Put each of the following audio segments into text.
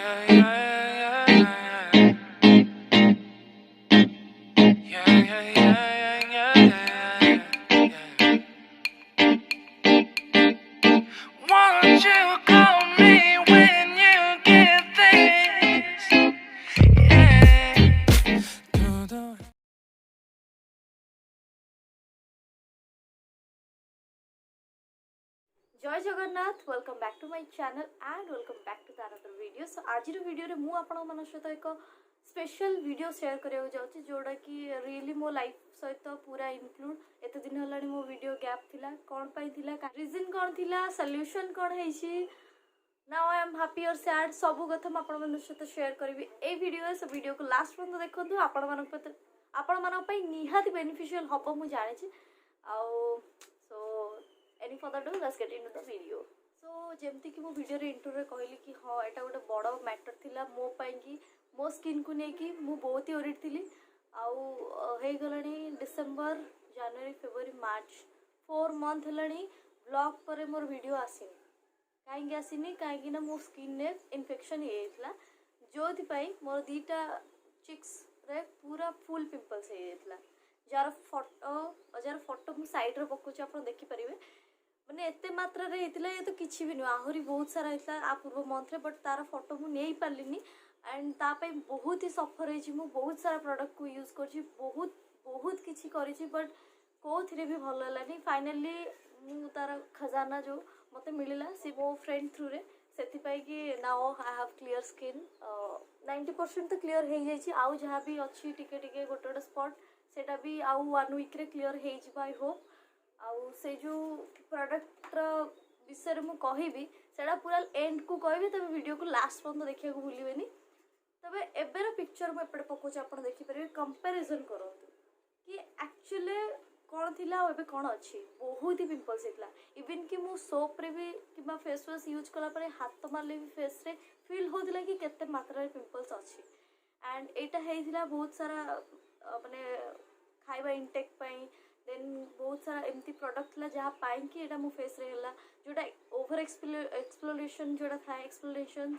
जय Jagannath welcome back to my channel and welcome back to another video. So आज video रे मु आपण मन सहित एक स्पेशल वीडियो शेयर करने जाऊँगी जोड़ा कि रियली मो लाइफ सहित पूरा इनक्लूड। एत दिन है मो वीडियो गैप थिला कौन पाई थिला रीजन कौन थिला सॉल्यूशन कौन है नाउ आई एम हैप्पी और सैड सब कथा मैं आपण मन सहित शेयर करी ए वीडियो। से वीडियो को लास्ट पर्यंत देखो आपण मन निहाती बेनिफिशियल हम मुझे जानी so any further do let's get into the video. So जेमती कि मो वीडियो रे इंट्रो रे कहली कि हाँ एटा गोटे बड़ मैटर थिला मो पाई कि मो स्किन को लेकिन मु बहुत ही ओरिड थी आउ हो गलानी डिसेंबर जनवरी फेब्रुआरी मार्च 4 मंथ है ब्लॉग पर मोर वीडियो आसीनी कहीं आसीनी कहीं मो स्किन रे इन्फेक्शन हो जो मोर दीटा चिक्स रे पूरा फुल पिंपल्स हो जार फोटो मु साइड रे पकाउछि आप देखिपारे मैंने एत मात्रा रे ये तो किसी भी नुह आहरी बहुत सारा होता आ पूर्व मंथ रे बट तार फोटो मु नहीं पार्लिनी एंड तापाई बहुत ही सफर हो बहुत सारा प्रोडक्ट को यूज कर बहुत बहुत किसी करी बट कौन भी भल है फाइनाली मु तार खजाना जो मत मिलला सी मो फ्रेंड थ्रू रे से कि now I have clear skin 90% तो क्लियर हो जाए आउ जहाँ भी अच्छी टिके टिके गोटे गोटे स्पॉट सेटा भी आउ 1 वीक रे क्लियर हो आई होप आउ से जो प्रोडक्ट विषय में कहबी से पूरा एंड को कहबी तब वीडियो को लास्ट पर्यंत देखा भूलें तबे एबेर पिक्चर मुझे पकाऊँ आप देखिपारे कंपैरिजन करूँ कि एक्चुअली कौन थी कौन अच्छी बहुत ही पिंपल्स होता इवन कि मु सोप रे भी कि फेस वाश यूज कला हाथ मारे भी फेस रे फील होता कि केते मात्रा पिंपल्स अच्छी एंड यहाँ बहुत सारा माने खाइबा इंटेक देन बहुत सारा एमती प्रोडक्ट था जहाँ पाई कि एटा मो फेस रे हला जोटा ओवर एक्सप्लोरेशन जोटा था एक्सप्लोरेशन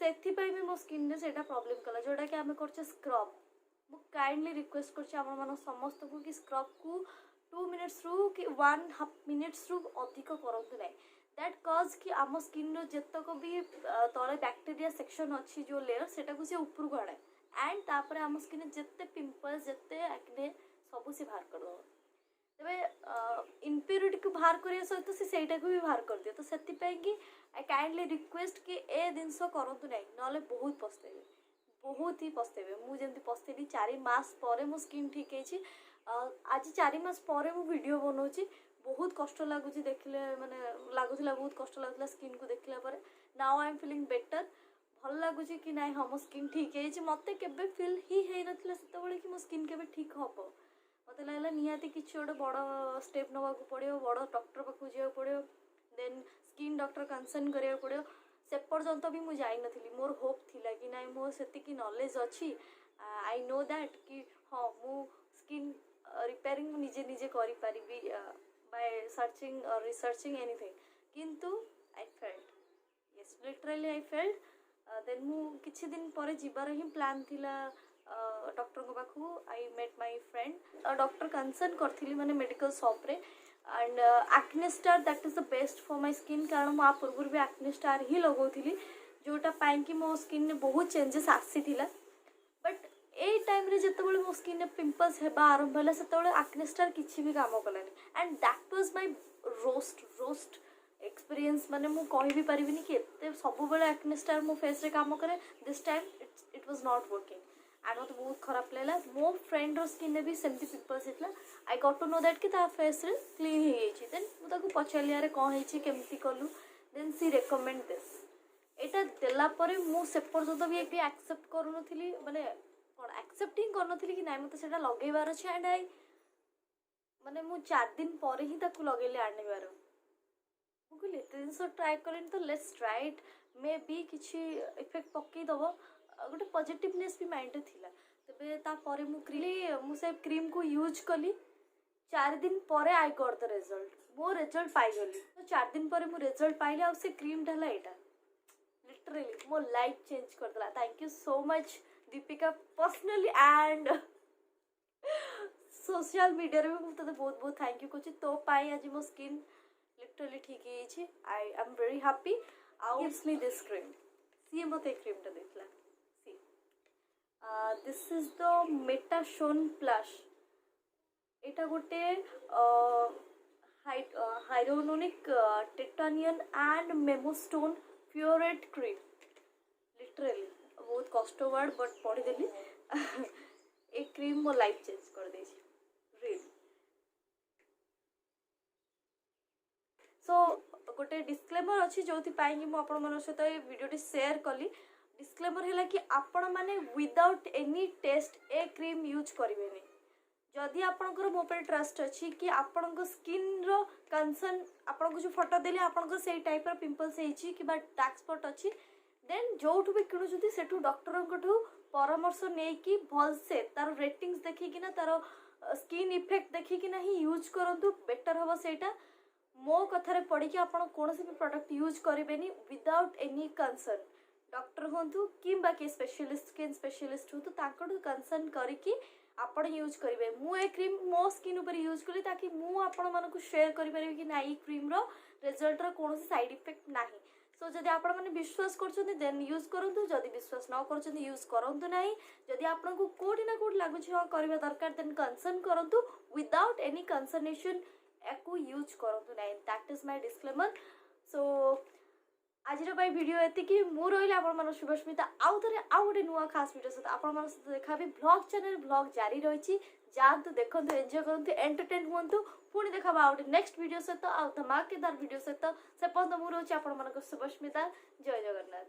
से भी मो स्किन से प्रॉब्लम कला जोटा कि आम कर स्क्रब मु काइंडली रिक्वेस्ट कर समस्त को कि स्क्रब को 2 मिनिट्स रु कि 1.5 मिनिट्स रु अधिक करंतु नहीं दैट कज कि आम स्किन जितक भी तले बैक्टेरिया सेक्शन अच्छी जो लेयर सेटा को से ऊपर को आने एंड तापर आम स्किन जिते पिंपल्स जिते एक्ने सबू से बाहर कर तेज इम्प्यूरिटी को बाहर करने सहित सेटा को भी बाहर कर दिए तो से आई काइंडली रिक्वेस्ट कि ए जिनस करूँ ना ना बहुत पस्तेबे बहुत ही पस्तेबे मुझे पस्तेली 4 मास पर मो स्किन ठीक है आज 4 मास पर मु वीडियो बनाऊँगी बहुत कष्ट लगुच देखले माने लगुला बहुत कष्ट लगुला स्किन को देखला now I am feeling better भल लगुच कि ना हाँ मो स्किन ठीक है मत के फील ही नाला से कि मो स्किन के ठीक हम मत लगला निहाती किसी गोटे बड़ स्टेप नवा पड़ो बड़ डॉक्टर पाक जा पड़ो देन स्किन डॉक्टर कंसर्न करा पड़ो से पर्यंत भी मुझे जाइनी मोर होप थिला कि ना मोर से नॉलेज अच्छी आई नो दैट कि हाँ मु स्किन रिपेयरिंग निजे निजे करी पारिबी बाय सर्चिंग और रिसर्चिंग एनीथिंग किंतु I felt yes literally I felt then मु किछि दिन पर जीवार ही प्लान थिला डॉक्टर को पाखु I met my friend doctor concern करथिली माने मेडिकल शॉप रे and acne star that is the best for my skin कारण मु पूर्व भी एक्ने स्टार ही लगौथिली जोटा पाई कि मो स्किन ने बहुत चेंजेस आसी थिला बट ए टाइम रे जतबेले मो स्किन ने पिंपल्स हेबा आरंभ होला सेतबेले एक्ने स्टार किछि भी काम कलानी and that was my roast experience माने मु कहि भी परिबिनी कि एते सब बेले एक्ने स्टार मो फेस रे काम करे this time it was not working and मत बहुत खराब लगा मो फ्रेंड स्किन ने भी सेमती पिंपल्स होता I got to know that कि फेस रे क्लीन हो जाए देन मुझे पचारि यार कौन है केमती कलु देन सी रेकमेंड दिस एटा देलापर मुझे पर्यंत भी एक्सेप्ट करूनी माने कौन एक्सेप्ट ही करनी कि ना मत लगेबार अच्छे एंड आई माने मु 4 दिन पर ही लगेली आनबार मुझे एत जिन ट्राए कले तो let's try it may be किसी इफेक्ट पकईदेव गोटे पॉजिटिवनेस भी माइंड थिला तबे तापर मुझे क्रीम को यूज कली 4 दिन पर आई गॉट द रिजल्ट मो रिजल्ट पाई गली तो 4 दिन पर मु रिजल्ट पाइली आ से क्रीम ढाला एटा लिटरली मो लाइफ चेंज कर देला. Thank you so much Deepika personally and social media रे भी मुझे बहुत बहुत थैंक यू कहूँ तो पाई आज मो स्किन लिटरली ठीक है. I am very happy. आउ गिव्स मी दिस क्रीम. सी मते क्रीम टा देतला. सी दिस इज द मेटाशोन प्लस. एटा गोटे हाइरोनिक टिटानियन एंड मेमोस्टोन फ्योरेट क्रीम. लिटरली बहुत कष्ट वर्ड बट पढ़ीदेली. ए क्रीम मो लाइफ चेंज कर दे रियली. सो गोटे डिस्क्लेमर अच्छी जो मुझे सहित ये वीडियो शेयर कली. डिस्क्लेमर है कि आपण मैंने विदाउट एनी टेस्ट ए क्रीम यूज करेंगे. जदि आपंकर मो पर ट्रस्ट अच्छी कि आपण स्किन रो कंसर्न आपन को जो फोटो देले आपन से टाइप पिंपल्स होती कि डार्क स्पॉट अच्छी देन जो भी किणुच्च से डॉक्टर परामर्श नहीं कि भलसे तार रेटिंग्स देखिकिना तार स्किन इफेक्ट देखिकिना ही यूज करंतु बेटर हम सेटा. मो कथार पढ़ी आपड़ कौन भी प्रोडक्ट यूज करेंगे विदाउट एनी कंसर्न. डॉक्टर हूँ कि स्पेशलिस्ट स्किन स्पेशलिस्ट हूँ तो कंसर्न करके आपण यूज करेंगे. मुझे क्रीम मो स्किन उपर यूज कली ताकि मुझे शेयर करें कि ना ये क्रीम रो रिजल्ट रो कौन साइड इफेक्ट ना. सो जदि आपण मैंने विश्वास कर देन यूज करूँ. जदि विश्वास न कर यूज करूँ ना. जदि आपको कोटी ना कोटी लगुच हाँ करवा दरकार देन कंसर्न करूँ विदाउट एनी कंसर्नेशन याकू यूज करूँ ना. That is my disclaimer. So आज वीडियो एति मु रही आप शुभस्मिता आउ थे आउ गोटे नुआ खास वीडियो सहित आप देखा ब्लॉग चैनल ब्लॉग जारी रही. जातु देखु एंजॉय करूँ एंटरटेन हूँ. पुणी देखा आउ नेक्स्ट वीडियो सहित आ धमाकेदार वीडियो सहित. से पर्यटन मुझे आप शुभस्मिता. जय जगन्नाथ.